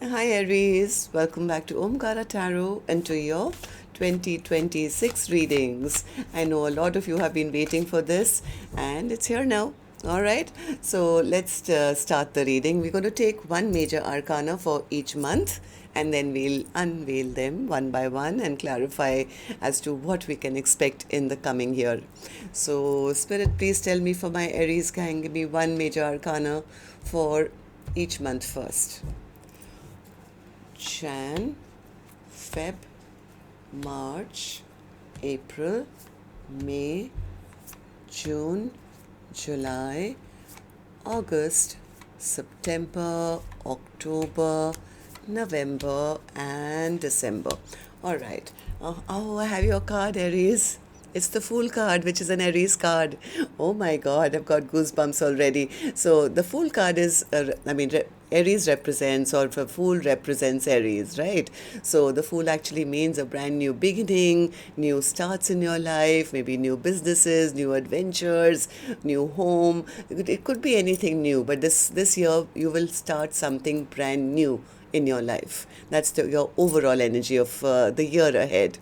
Hi Aries, welcome back to Omkaratarot and to your 2026 readings. I know a lot of you have been waiting for this and it's here now. All right, so let's start the reading. We're going to take one major arcana for each month and then we'll unveil them one by one and clarify as to what we can expect in the coming year. So, Spirit, please tell me for my Aries gang, give me one major arcana for each month first. Jan, Feb, March, April, May, June, July, August, September, October, November, and December. All right. Oh, I have your card, Aries. It's the Fool card, which is an Aries card. Oh my God, I've got goosebumps already. So the Fool card is, Aries represents, or the Fool represents Aries, right? So the Fool actually means a brand new beginning, new starts in your life, maybe new businesses, new adventures, new home. It could be anything new, but this year you will start something brand new in your life. That's your overall energy of the year ahead.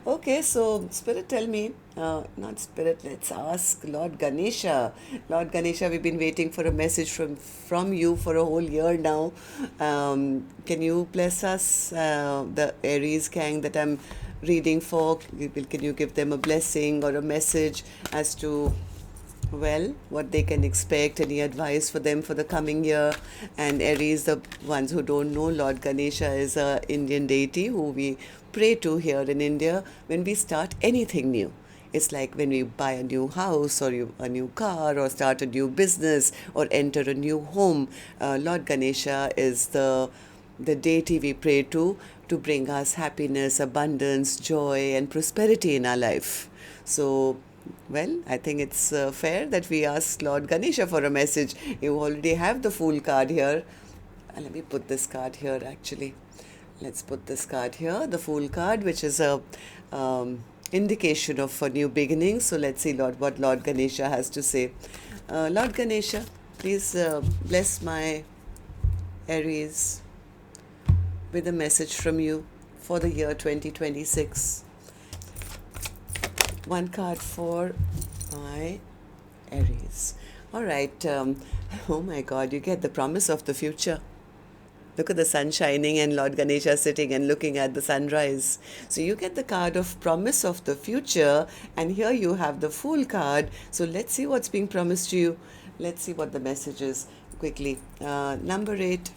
Okay, so Spirit, tell me, not Spirit, let's ask Lord Ganesha. Lord Ganesha, we've been waiting for a message from you for a whole year now. Can you bless us, the Aries gang that I'm reading for? Can you give them a blessing or a message as to what they can expect, any advice for them for the coming year? And Aries, the ones who don't know, Lord Ganesha is a Indian deity who we pray to here in India when we start anything new. It's like when we buy a new house or a new car or start a new business or enter a new home. Lord Ganesha is the deity we pray to bring us happiness, abundance, joy, and prosperity in our life. So, I think it's fair that we ask Lord Ganesha for a message. You already have the Fool card here. Let me put this card here actually. Let's put this card here, the Fool card, which is a indication of a new beginning. So let's see what Lord Ganesha has to say. Lord Ganesha, please bless my Aries with a message from you for the year 2026. One card for my Aries. All right. Oh my God, you get the promise of the future. Look at the sun shining and Lord Ganesha sitting and looking at the sunrise. So you get the card of promise of the future, and here you have the Fool card. So let's see what's being promised to you. Let's see what the message is quickly. Number 8.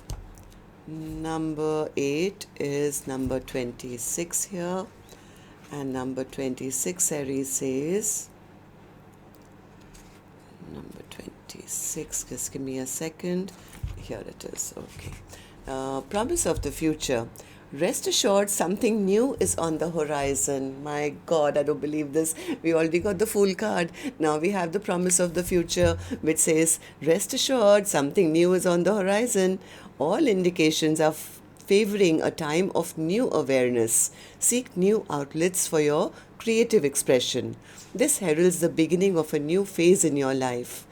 Number 8 is number 26 here. And number 26, Aries says, number 26, just give me a second. Here it is, okay. Promise of the future. Rest assured, something new is on the horizon. My God, I don't believe this. We already got the Fool card. Now we have the promise of the future, which says, rest assured, something new is on the horizon. All indications are favoring a time of new awareness. Seek new outlets for your creative expression. This heralds the beginning of a new phase in your life.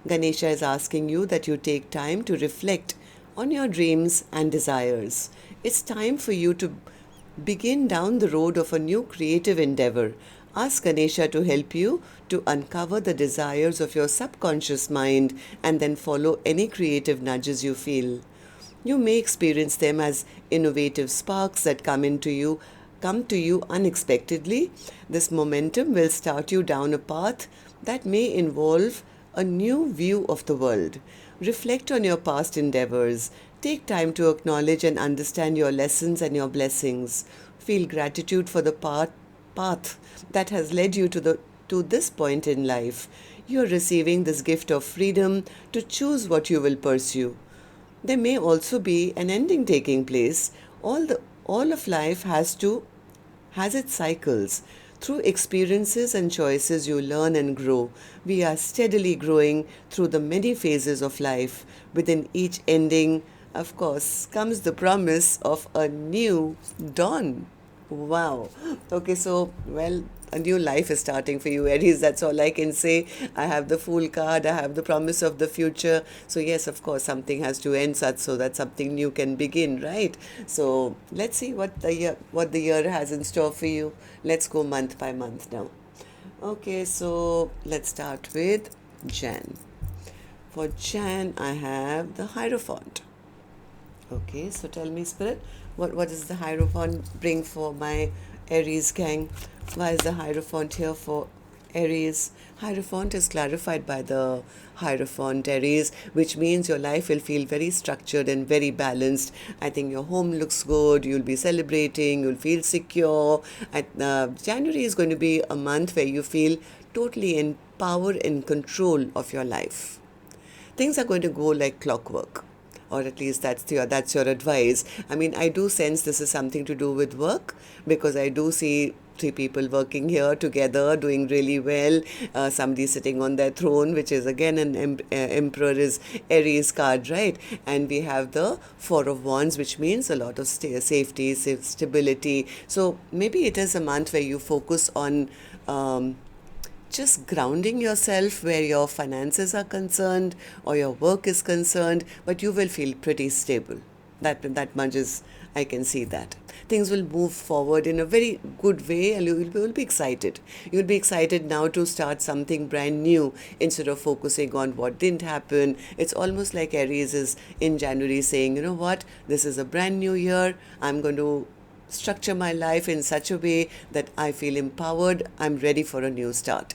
Ganesha is asking you that you take time to reflect on your dreams and desires. It's time for you to begin down the road of a new creative endeavor. Ask Ganesha to help you to uncover the desires of your subconscious mind and then follow any creative nudges you feel. You may experience them as innovative sparks that come to you unexpectedly. This momentum will start you down a path that may involve a new view of the world. Reflect on your past endeavors. Take time to acknowledge and understand your lessons and your blessings. Feel gratitude for the path that has led you to this point in life. You are receiving this gift of freedom to choose what you will pursue. There may also be an ending taking place. All of life has its cycles. Through experiences and choices you learn and grow. We are steadily growing through the many phases of life. Within each ending, of course, comes the promise of a new dawn. Wow. Okay, so, a new life is starting for you, Aries. That's all I can say. I have the Fool card. I have the promise of the future. So yes, of course, something has to end such so that something new can begin, right? So let's see what the year has in store for you. Let's go month by month now. Okay, so let's start with Jan. For Jan, I have the Hierophant. Okay, so tell me, Spirit, what does the Hierophant bring for my Aries gang? Why is the Hierophant here for Aries? Hierophant is clarified by the Hierophant, Aries, which means your life will feel very structured and very balanced. I think your home looks good, you'll be celebrating, you'll feel secure. January is going to be a month where you feel totally in power and control of your life. Things are going to go like clockwork, or at least that's your advice. I mean, I do sense this is something to do with work, because I do see three people working here together doing really well. Somebody sitting on their throne, which is again an emperor is Aries card, right? And we have the Four of Wands, which means a lot of safety, stability. So maybe it is a month where you focus on just grounding yourself where your finances are concerned or your work is concerned, but you will feel pretty stable. That much is, I can see that. Things will move forward in a very good way, and you will be excited. You'll be excited now to start something brand new instead of focusing on what didn't happen. It's almost like Aries is in January saying, you know what, this is a brand new year. I'm going to structure my life in such a way that I feel empowered. I'm ready for a new start.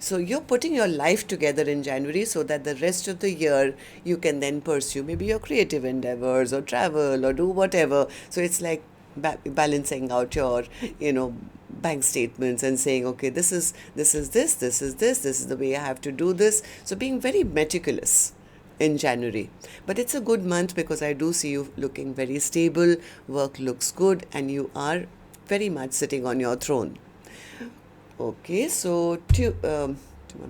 So you're putting your life together in January so that the rest of the year you can then pursue maybe your creative endeavors or travel or do whatever. So it's like balancing out your, bank statements and saying, okay, this is the way I have to do this. So being very meticulous in January. But it's a good month because I do see you looking very stable, work looks good, and you are very much sitting on your throne. Okay, so I'm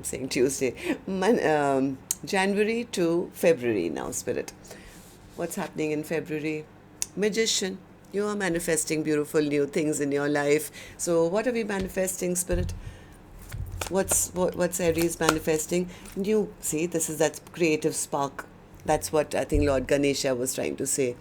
saying Tuesday, January to February now, Spirit. What's happening in February? Magician. You are manifesting beautiful new things in your life. So what are we manifesting, Spirit? What's Aries manifesting? New. See, this is that creative spark. That's what I think Lord Ganesha was trying to say.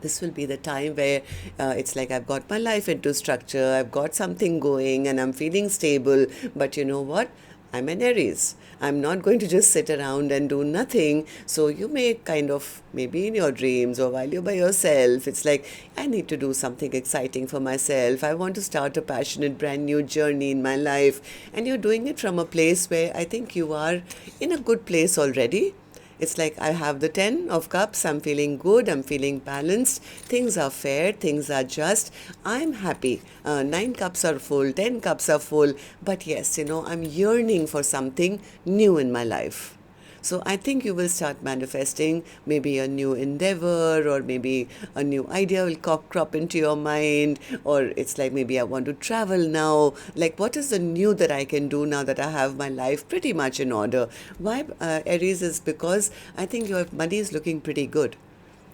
This will be the time where it's like I've got my life into structure, I've got something going and I'm feeling stable. But you know what? I'm an Aries. I'm not going to just sit around and do nothing. So you may kind of, maybe in your dreams or while you're by yourself, it's like, I need to do something exciting for myself. I want to start a passionate, brand new journey in my life. And you're doing it from a place where I think you are in a good place already. It's like I have the 10 of cups. I'm feeling good. I'm feeling balanced. Things are fair. Things are just. I'm happy. 9 cups are full. 10 cups are full. But yes, I'm yearning for something new in my life. So I think you will start manifesting maybe a new endeavor, or maybe a new idea will crop into your mind, or it's like maybe I want to travel now. Like, what is the new that I can do now that I have my life pretty much in order? Why Aries is because I think your money is looking pretty good.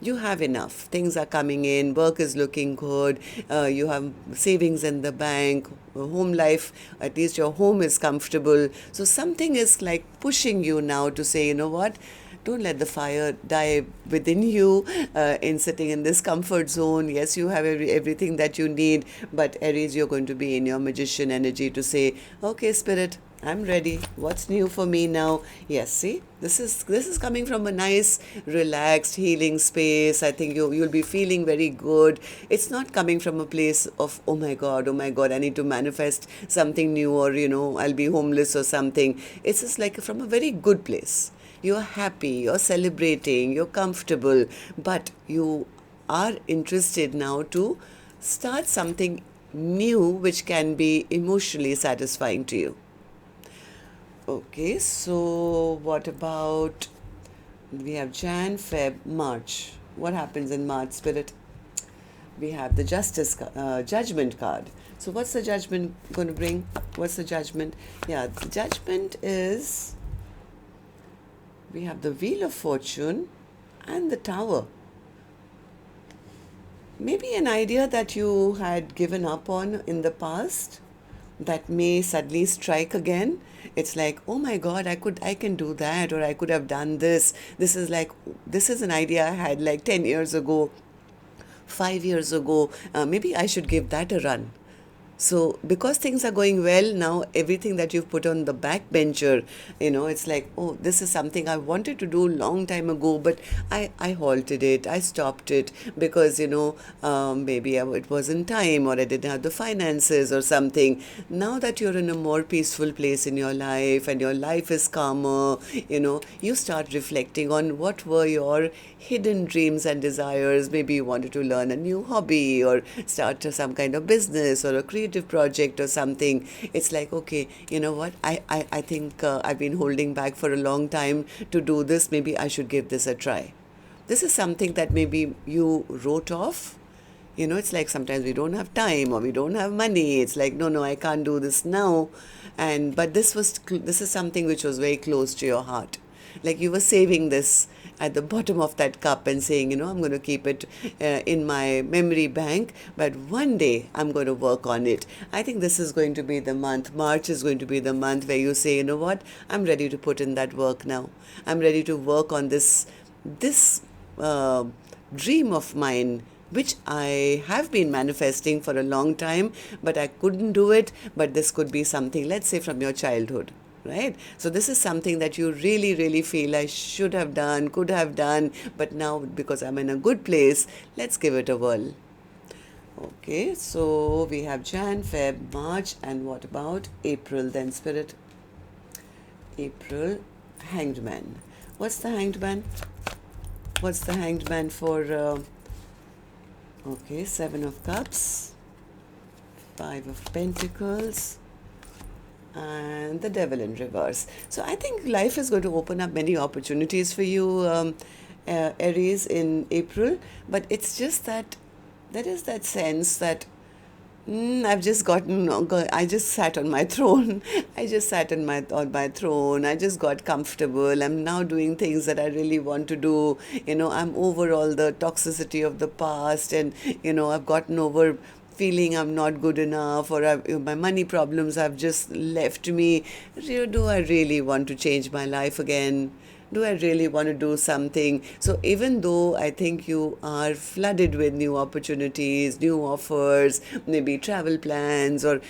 You have enough. Things are coming in. Work is looking good. You have savings in the bank. Home life, at least your home is comfortable. So something is like pushing you now to say, you know what? Don't let the fire die within you in sitting in this comfort zone. Yes, you have everything that you need. But Aries, you're going to be in your magician energy to say, okay, Spirit, I'm ready. What's new for me now? Yes, see, this is coming from a nice, relaxed, healing space. I think you'll be feeling very good. It's not coming from a place of, oh my God, I need to manifest something new, or I'll be homeless or something. It's just like from a very good place. You're happy, you're celebrating, you're comfortable, but you are interested now to start something new which can be emotionally satisfying to you. Okay, so what about, we have Jan, Feb, March. What happens in March, Spirit? We have the Judgment card. So what's the Judgment going to bring? What's the Judgment? Yeah, the Judgment is, we have the Wheel of Fortune and the Tower. Maybe an idea that you had given up on in the past, that may suddenly strike again. It's like, oh my god, I can do that, or I could have done this. This is an idea I had like 10 years ago, 5 years ago. Maybe I should give that a run. So because things are going well now, everything that you've put on the back bencher, it's like, oh, this is something I wanted to do long time ago, but I halted it, I stopped it because, maybe it wasn't time, or I didn't have the finances or something. Now that you're in a more peaceful place in your life and your life is calmer, you start reflecting on what were your hidden dreams and desires. Maybe you wanted to learn a new hobby or start some kind of business or a creative project or something. It's like, okay, you know what? I think I've been holding back for a long time to do this. Maybe I should give this a try. This is something that maybe you wrote off. It's like sometimes we don't have time or we don't have money. It's like, no, I can't do this now. But this is something which was very close to your heart. Like you were saving this at the bottom of that cup and saying, I'm going to keep it in my memory bank, but one day I'm going to work on it. I think this is going to be the month. March is going to be the month where you say, you know what, I'm ready to put in that work now. I'm ready to work on this dream of mine, which I have been manifesting for a long time, but I couldn't do it. But this could be something, let's say, from your childhood, right? So this is something that you really, really feel I should have done, could have done, but now because I'm in a good place, let's give it a whirl. Okay, so we have Jan, Feb, March, and what about April then, Spirit? April, Hanged Man. What's the Hanged Man? What's the Hanged Man for... Okay, Seven of Cups, Five of Pentacles, and the Devil in reverse. So I think life is going to open up many opportunities for you, Aries, in April. But it's just that there is that sense that I just sat on my throne. I just sat on my throne. I just got comfortable. I'm now doing things that I really want to do. I'm over all the toxicity of the past, and, I've gotten over feeling I'm not good enough, or my money problems have just left me. Do I really want to change my life again? Do I really want to do something? So even though I think you are flooded with new opportunities, new offers, maybe travel plans, or,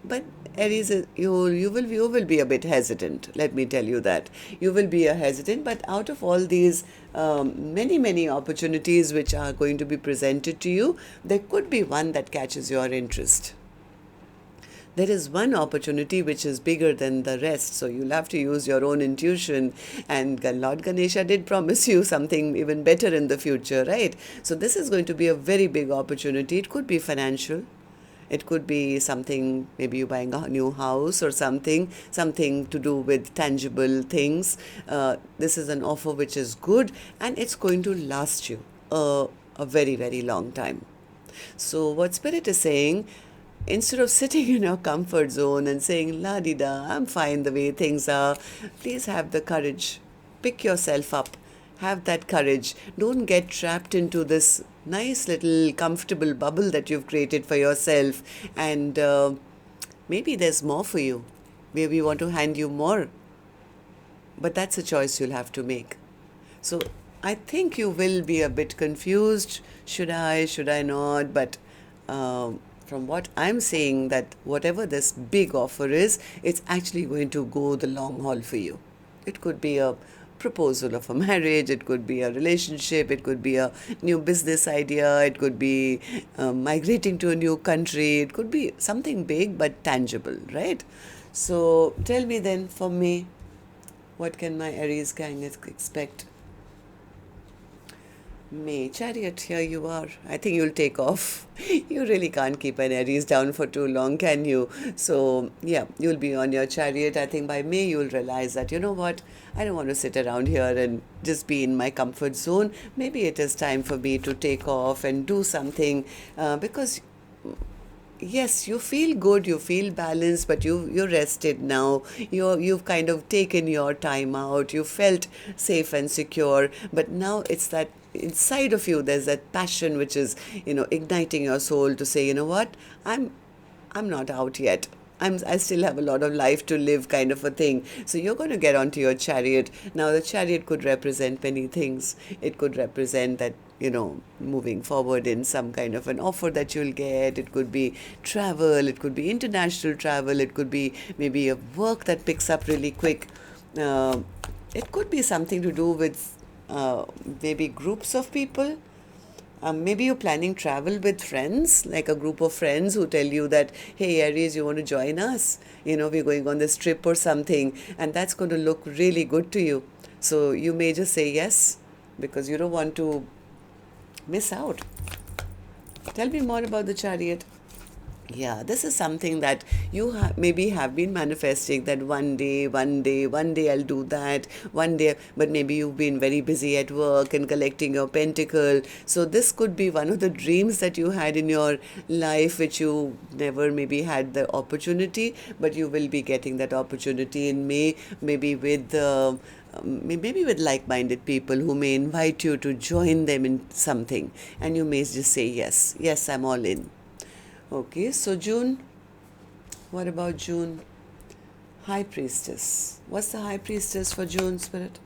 but Aries, you will be a bit hesitant. Let me tell you that. You will be hesitant, but out of all these many opportunities which are going to be presented to you, there could be one that catches your interest. There is one opportunity which is bigger than the rest, so you'll have to use your own intuition. And Lord Ganesha did promise you something even better in the future, right? So this is going to be a very big opportunity. It could be financial. It could be something, maybe you're buying a new house or something to do with tangible things. This is an offer which is good, and it's going to last you a very, very long time. So what Spirit is saying, instead of sitting in your comfort zone and saying, la di da, I'm fine the way things are, please have the courage. Pick yourself up. Have that courage. Don't get trapped into this nice little comfortable bubble that you've created for yourself. And maybe there's more for you. Maybe we want to hand you more. But that's a choice you'll have to make. So I think you will be a bit confused. Should I not? But from what I'm saying, that whatever this big offer is, it's actually going to go the long haul for you. It could be a proposal of a marriage, it could be a relationship, it could be a new business idea, it could be migrating to a new country, it could be something big but tangible, right? So tell me then, for me, what can my Aries gang expect? May, Chariot, here you are. I think you'll take off. You really can't keep an Aries down for too long, can you? So, yeah, you'll be on your Chariot. I think by May you'll realize that, you know what, I don't want to sit around here and just be in my comfort zone. Maybe it is time for me to take off and do something, because yes, you feel good, you feel balanced, but you're rested now. You've kind of taken your time out. You felt safe and secure, but now it's that inside of you there's that passion which is, igniting your soul to say, you know what, I'm not out yet. I still have a lot of life to live, kind of a thing. So you're going to get onto your chariot. Now, the chariot could represent many things. It could represent that, moving forward in some kind of an offer that you'll get. It could be travel. It could be international travel. It could be maybe a work that picks up really quick. It could be something to do with maybe groups of people. Maybe you're planning travel with friends, like a group of friends who tell you that, hey, Aries, you want to join us? We're going on this trip or something, and that's going to look really good to you. So you may just say yes, because you don't want to miss out. Tell me more about the chariot. Yeah, this is something that you maybe have been manifesting, that one day I'll do that, one day, but maybe you've been very busy at work and collecting your pentacle. So this could be one of the dreams that you had in your life, which you never maybe had the opportunity, but you will be getting that opportunity in May, maybe with like-minded people who may invite you to join them in something, and you may just say yes, I'm all in. Okay, so June, what about June? High Priestess. What's the High Priestess for June, Spirit?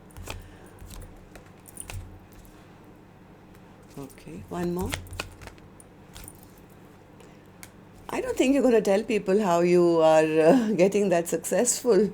Okay, one more. I don't think you're going to tell people how you are getting that successful.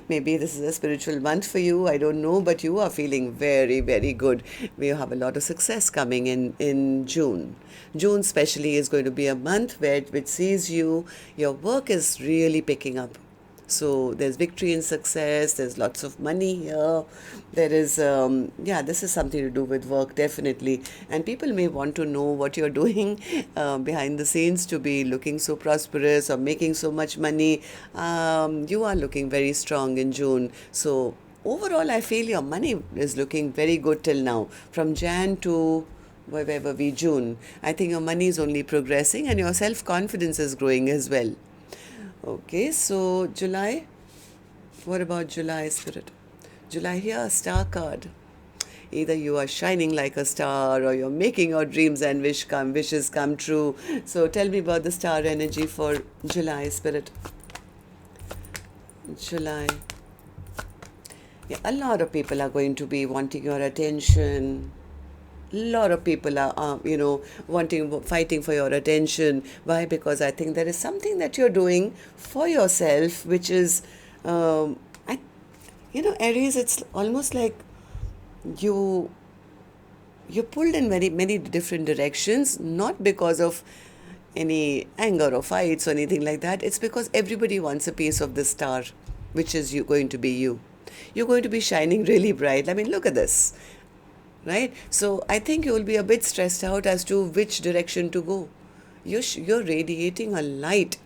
Maybe this is a spiritual month for you, I don't know, but you are feeling very, very good. We have a lot of success coming in June. June especially is going to be a month which sees your work is really picking up. So there's victory and success, there's lots of money here. There is, this is something to do with work, definitely. And people may want to know what you're doing behind the scenes to be looking so prosperous or making so much money. You are looking very strong in June. So overall, I feel your money is looking very good till now. From Jan to wherever we June, I think your money is only progressing and your self-confidence is growing as well. Okay, so July. What about July, Spirit? July here, star card. Either you are shining like a star or you're making your dreams and wishes come true. So tell me about the star energy for July, Spirit. July. Yeah, a lot of people are going to be wanting your attention. A lot of people are, fighting for your attention. Why? Because I think there is something that you're doing for yourself, which is, Aries, it's almost like you're pulled in very many different directions, not because of any anger or fights or anything like that. It's because everybody wants a piece of the star, which is going to be you. You're going to be shining really bright. I mean, look at this. Right? So I think you will be a bit stressed out as to which direction to go. You're radiating a light.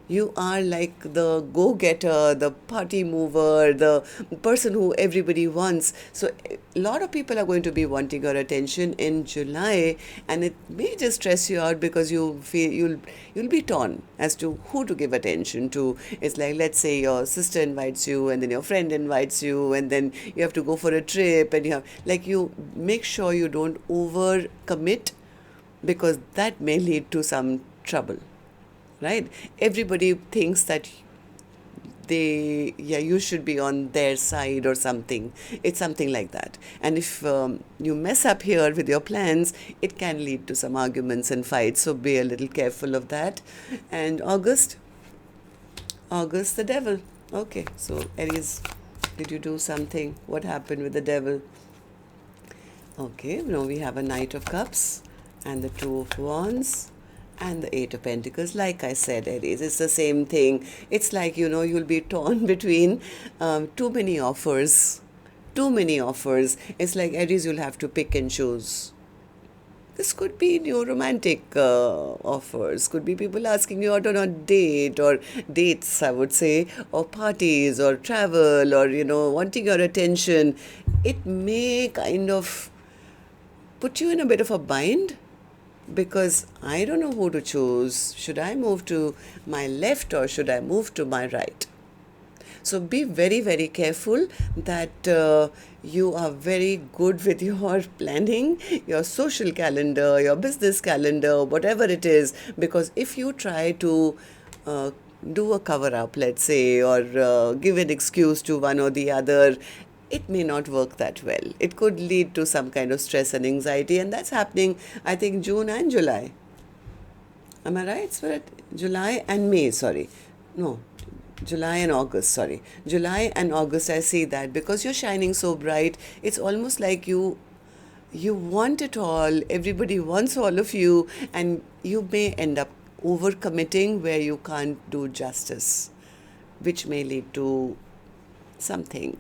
You are like the go-getter, the party mover, the person who everybody wants. So a lot of people are going to be wanting your attention in July, and it may just stress you out because you feel you'll be torn as to who to give attention to. It's like, let's say your sister invites you, and then your friend invites you, and then you have to go for a trip, and you make sure you don't overcommit, because that may lead to some trouble. Right? Everybody thinks that you should be on their side or something. It's something like that. And if you mess up here with your plans, it can lead to some arguments and fights. So be a little careful of that. And August, the devil. Okay, so Aries, did you do something? What happened with the devil? Okay, now we have a Knight of Cups and the Two of Wands. And the Eight of Pentacles. Like I said, Aries, it's the same thing. It's like, you'll be torn between too many offers. It's like, Aries, you'll have to pick and choose. This could be new romantic offers. Could be people asking you out on a date, or dates, I would say, or parties, or travel, or, wanting your attention. It may kind of put you in a bit of a bind, because I don't know who to choose. Should I move to my left or should I move to my right? So be very, very careful that you are very good with your planning, your social calendar, your business calendar, whatever it is. Because if you try to do a cover-up, let's say, or give an excuse to one or the other, it may not work that well. It could lead to some kind of stress and anxiety, and that's happening, I think, June and July. Am I right, Spirit? July and May, sorry. No, July and August, sorry. July and August, I see that because you're shining so bright, it's almost like you want it all, everybody wants all of you, and you may end up overcommitting where you can't do justice, which may lead to something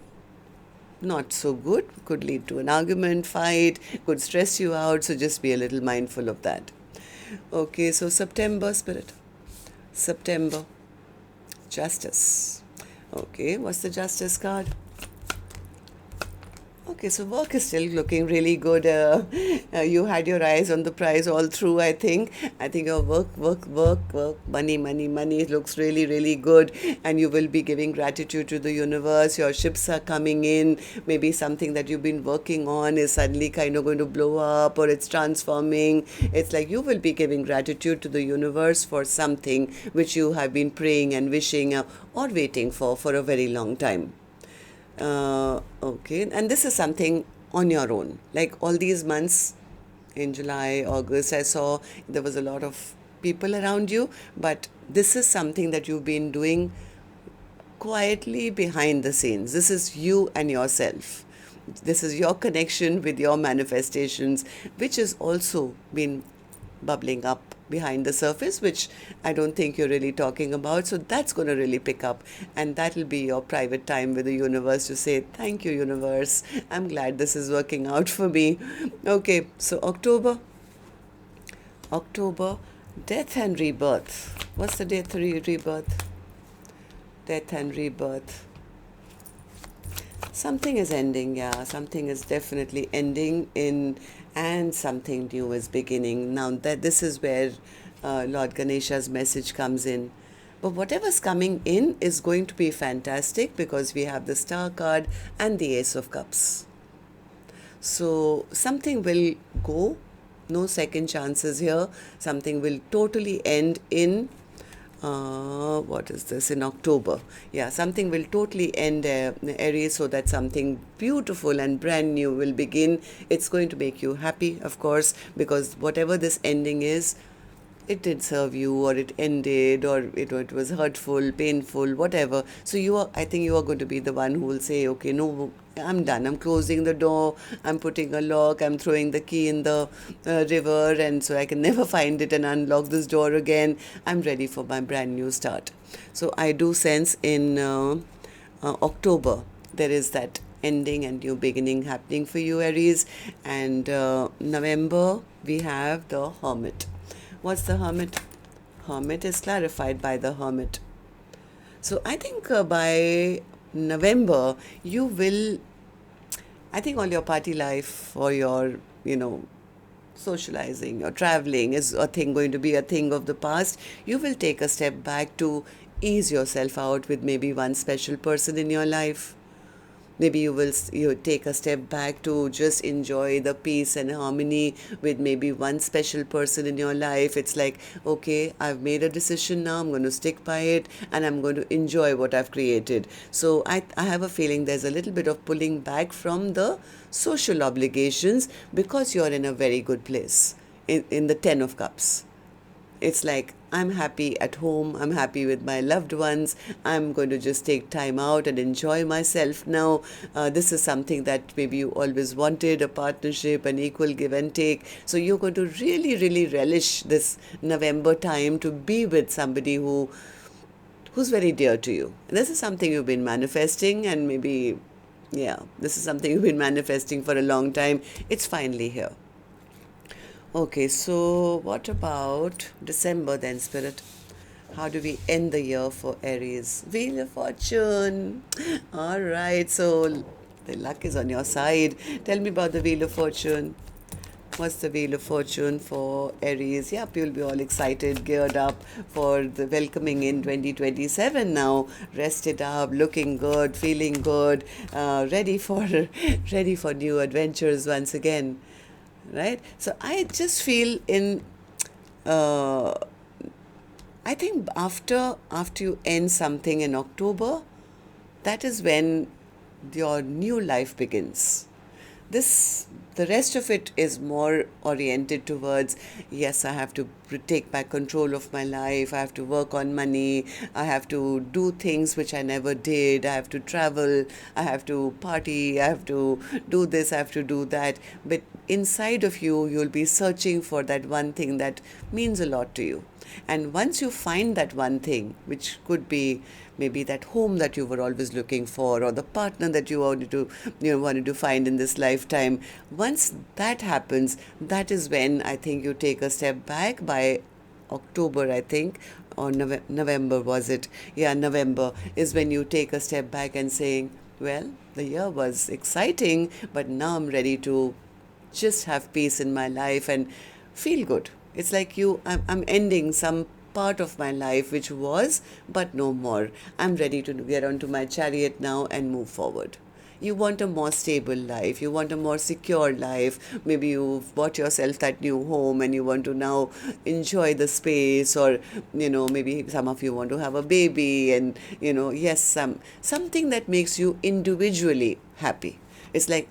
not so good, could lead to an argument, fight, could stress you out, so just be a little mindful of that. Okay, so September, Spirit. September. Justice. Okay, what's the Justice card? Okay, so work is still looking really good. You had your eyes on the prize all through, I think. I think your work, money, it looks really, really good. And you will be giving gratitude to the universe. Your ships are coming in. Maybe something that you've been working on is suddenly kind of going to blow up, or it's transforming. It's like you will be giving gratitude to the universe for something which you have been praying and wishing or waiting for a very long time. Okay, and this is something on your own. Like all these months in July, August, I saw there was a lot of people around you, but this is something that you've been doing quietly behind the scenes. This is you and yourself. This is your connection with your manifestations, which has also been bubbling up behind the surface, which I don't think you're really talking about. So that's going to really pick up, and that'll be your private time with the universe to say, thank you, universe. I'm glad this is working out for me. Okay, so October, death and rebirth. What's the death rebirth? Death and rebirth. Something is ending, yeah. Something is definitely ending and something new is beginning. Now that this is where Lord Ganesha's message comes in. But whatever's coming in is going to be fantastic because we have the Star card and the Ace of Cups. So something will go, no second chances here. Something will totally end in what is this, in October. Yeah, something will totally end Aries, so that something beautiful and brand new will begin. It's going to make you happy, of course, because whatever this ending is, it did serve you, or it ended, or it was hurtful, painful, whatever. So I think you are going to be the one who will say, okay, no, I'm done. I'm closing the door. I'm putting a lock. I'm throwing the key in the river, and so I can never find it and unlock this door again. I'm ready for my brand new start. So I do sense in October there is that ending and new beginning happening for you, Aries. And November we have the Hermit. What's the Hermit? Hermit is clarified by the Hermit. So I think by November, you will, I think all your party life or your, socializing or traveling is going to be a thing of the past. You will take a step back to ease yourself out with maybe one special person in your life. Maybe you take a step back to just enjoy the peace and harmony with maybe one special person in your life. It's like, okay, I've made a decision now, I'm going to stick by it, and I'm going to enjoy what I've created. So I have a feeling there's a little bit of pulling back from the social obligations because you're in a very good place in the 10 of Cups. It's like, I'm happy at home, I'm happy with my loved ones, I'm going to just take time out and enjoy myself now. This is something that maybe you always wanted, a partnership, an equal give and take. So you're going to really, really relish this November time to be with somebody who's very dear to you. And this is something you've been manifesting, and maybe, this is something you've been manifesting for a long time. It's finally here. Okay, so what about December then, Spirit? How do we end the year for Aries? Wheel of Fortune. All right, so the luck is on your side. Tell me about the Wheel of Fortune. What's the Wheel of Fortune for Aries? Yep, you'll be all excited, geared up for the welcoming in 2027 now. Rested up, looking good, feeling good, ready for new adventures once again. Right? So I just feel in I think after you end something in October, that is when your new life begins. This The rest of it is more oriented towards, yes, I have to take back control of my life, I have to work on money, I have to do things which I never did, I have to travel, I have to party, I have to do this, I have to do that. But inside of you, you'll be searching for that one thing that means a lot to you. And once you find that one thing, which could be maybe that home that you were always looking for, or the partner that you wanted to find in this lifetime, once that happens, that is when I think you take a step back by October, I think, or November was it? Yeah, November is when you take a step back and saying, well, the year was exciting, but now I'm ready to just have peace in my life and feel good. It's like I'm ending some part of my life which was, but no more. I'm ready to get onto my chariot now and move forward. You want a more stable life, you want a more secure life. Maybe you've bought yourself that new home and you want to now enjoy the space, or maybe some of you want to have a baby, and yes, something that makes you individually happy. It's like,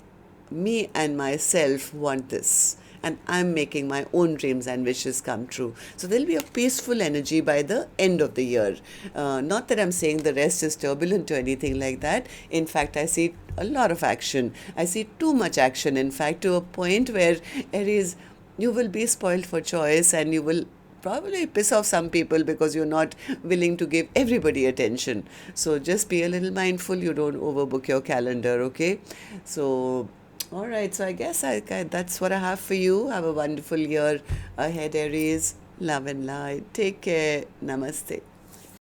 me and myself want this, and I'm making my own dreams and wishes come true. So there'll be a peaceful energy by the end of the year. Not that I'm saying the rest is turbulent or anything like that. In fact, I see a lot of action. I see too much action, in fact, to a point where, Aries, you will be spoiled for choice, and you will probably piss off some people because you're not willing to give everybody attention. So just be a little mindful you don't overbook your calendar, okay? So, all right, so I guess that's what I have for you. Have a wonderful year ahead, Aries. Love and light. Take care. Namaste.